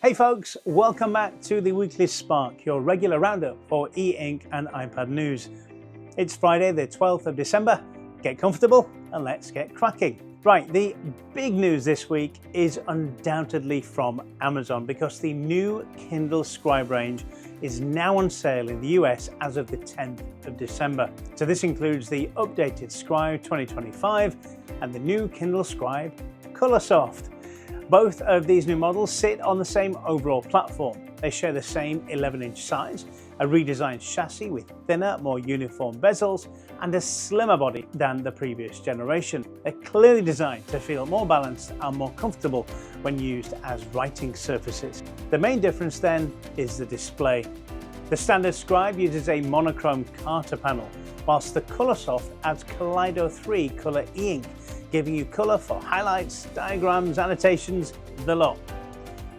Hey folks, welcome back to the Weekly Spark, your regular roundup for e-ink and iPad news. It's Friday the 12th of December. Get comfortable and let's get cracking. Right, the big news this week is undoubtedly from Amazon because the new Kindle Scribe range is now on sale in the US as of the 10th of December. So this includes the updated Scribe 2025 and the new Kindle Scribe Colorsoft. Both of these new models sit on the same overall platform. They share the same 11-inch size, a redesigned chassis with thinner, more uniform bezels, and a slimmer body than the previous generation. They're clearly designed to feel more balanced and more comfortable when used as writing surfaces. The main difference then is the display. The standard Scribe uses a monochrome Carta panel, whilst the Colorsoft adds Kaleido 3 color e-ink, giving you color for highlights, diagrams, annotations, the lot.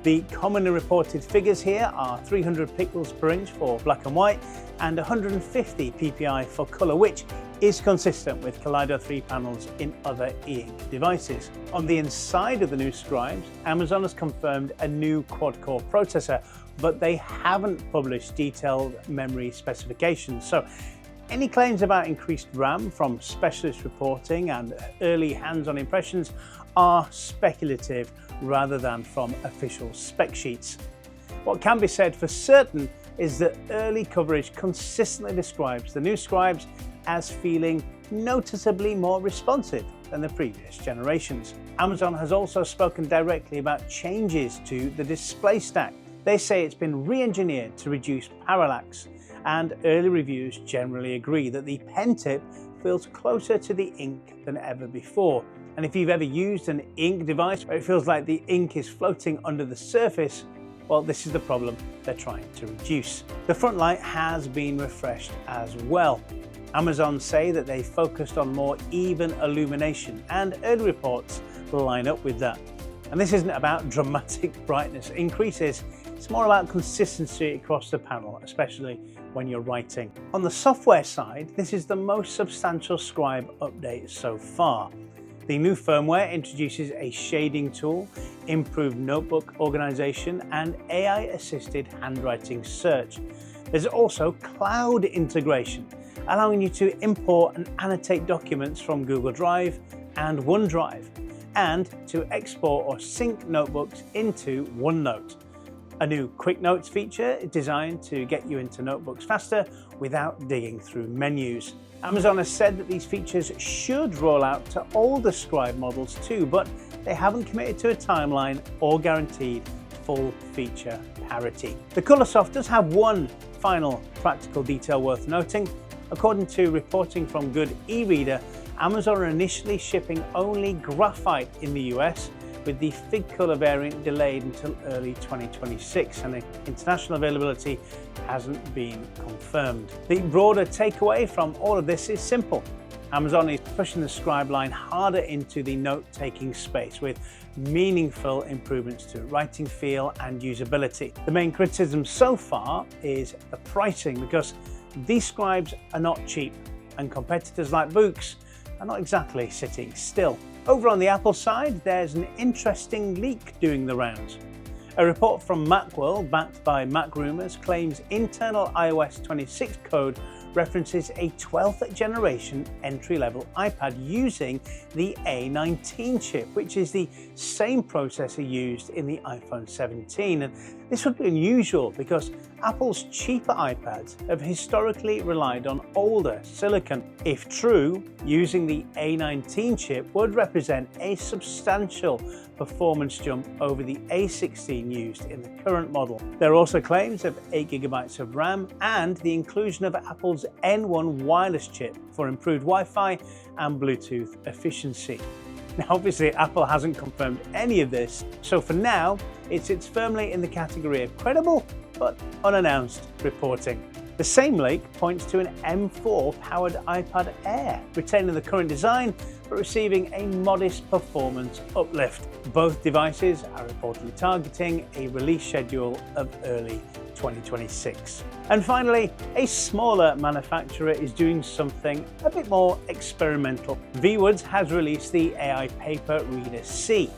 The commonly reported figures here are 300 pixels per inch for black and white and 150 ppi for color, which is consistent with Kaleido 3 panels in other e-ink devices. On the inside of the new Scribes, Amazon has confirmed a new quad-core processor, but they haven't published detailed memory specifications. So any claims about increased RAM from specialist reporting and early hands-on impressions are speculative rather than from official spec sheets. What can be said for certain is that early coverage consistently describes the new Scribes as feeling noticeably more responsive than the previous generations. Amazon has also spoken directly about changes to the display stack. They say it's been re-engineered to reduce parallax, and early reviews generally agree that the pen tip feels closer to the ink than ever before. And if you've ever used an ink device where it feels like the ink is floating under the surface, well, this is the problem they're trying to reduce. The front light has been refreshed as well. Amazon say that they focused on more even illumination, and early reports line up with that. And this isn't about dramatic brightness increases, it's more about consistency across the panel, especially when you're writing. On the software side, this is the most substantial Scribe update so far. The new firmware introduces a shading tool, improved notebook organization, and AI-assisted handwriting search. There's also cloud integration, allowing you to import and annotate documents from Google Drive and OneDrive, and to export or sync notebooks into OneNote. A new Quick Notes feature is designed to get you into notebooks faster without digging through menus. Amazon has said that these features should roll out to all the Scribe models too, but they haven't committed to a timeline or guaranteed full feature parity. The Colorsoft does have one final practical detail worth noting. According to reporting from Good e-Reader, Amazon are initially shipping only graphite in the US, with the Fig Color variant delayed until early 2026, and the international availability hasn't been confirmed. The broader takeaway from all of this is simple. Amazon is pushing the Scribe line harder into the note-taking space with meaningful improvements to writing feel and usability. The main criticism so far is the pricing, because these Scribes are not cheap, and competitors like Books are not exactly sitting still. Over on the Apple side, there's an interesting leak doing the rounds. A report from Macworld, backed by Mac Rumors, claims internal iOS 26 code references a 12th generation entry-level iPad using the A19 chip, which is the same processor used in the iPhone 17. And this would be unusual because Apple's cheaper iPads have historically relied on older silicon. If true, using the A19 chip would represent a substantial performance jump over the A16 used in the current model. There are also claims of 8GB of RAM and the inclusion of Apple's N1 wireless chip for improved Wi-Fi and Bluetooth efficiency. Now, obviously, Apple hasn't confirmed any of this, so for now, it sits firmly in the category of credible but unannounced reporting. The same leak points to an M4 powered iPad Air, retaining the current design but receiving a modest performance uplift. Both devices are reportedly targeting a release schedule of early 2026. And finally, a smaller manufacturer is doing something a bit more experimental. Viwoods has released the AI Paper Reader C.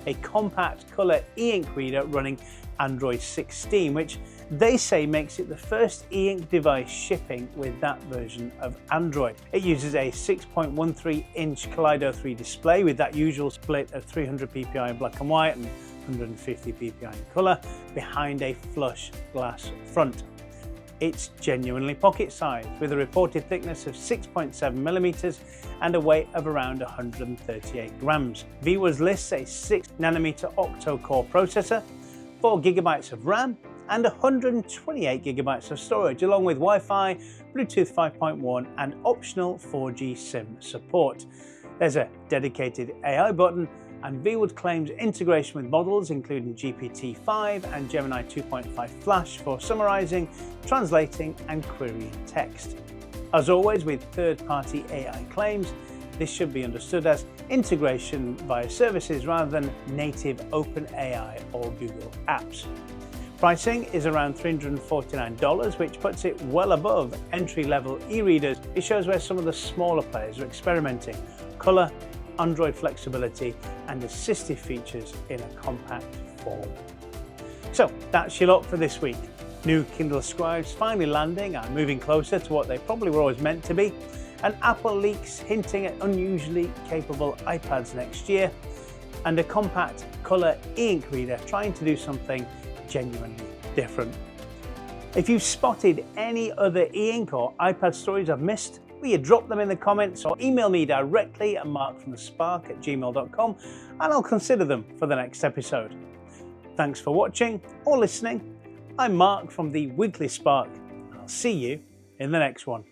a compact colour e-ink reader running Android 16, which they say makes it the first e-ink device shipping with that version of Android. It uses a 6.13-inch Kaleido 3 display with that usual split of 300 ppi in black and white and 150 ppi in colour behind a flush glass front. It's genuinely pocket-sized, with a reported thickness of 6.7mm and a weight of around 138 grams. Viwoods lists a 6nm octo-core processor, 4GB of RAM, and 128GB of storage, along with Wi-Fi, Bluetooth 5.1 and optional 4G SIM support. There's a dedicated AI button, and Viwoods claims integration with models including GPT-5 and Gemini 2.5 Flash for summarizing, translating and querying text. As always with third-party AI claims, this should be understood as integration via services rather than native OpenAI or Google apps. Pricing is around $349, which puts it well above entry-level e-readers. It shows where some of the smaller players are experimenting. Colour, Android flexibility and assistive features in a compact form. So that's your lot for this week. New Kindle Scribes finally landing and moving closer to what they probably were always meant to be, and Apple leaks hinting at unusually capable iPads next year, and a compact colour e-ink reader trying to do something genuinely different. If you've spotted any other e-ink or iPad stories I've missed, will you drop them in the comments or email me directly at markfromthespark@gmail.com and I'll consider them for the next episode. Thanks for watching or listening. I'm Mark from the Weekly Spark and I'll see you in the next one.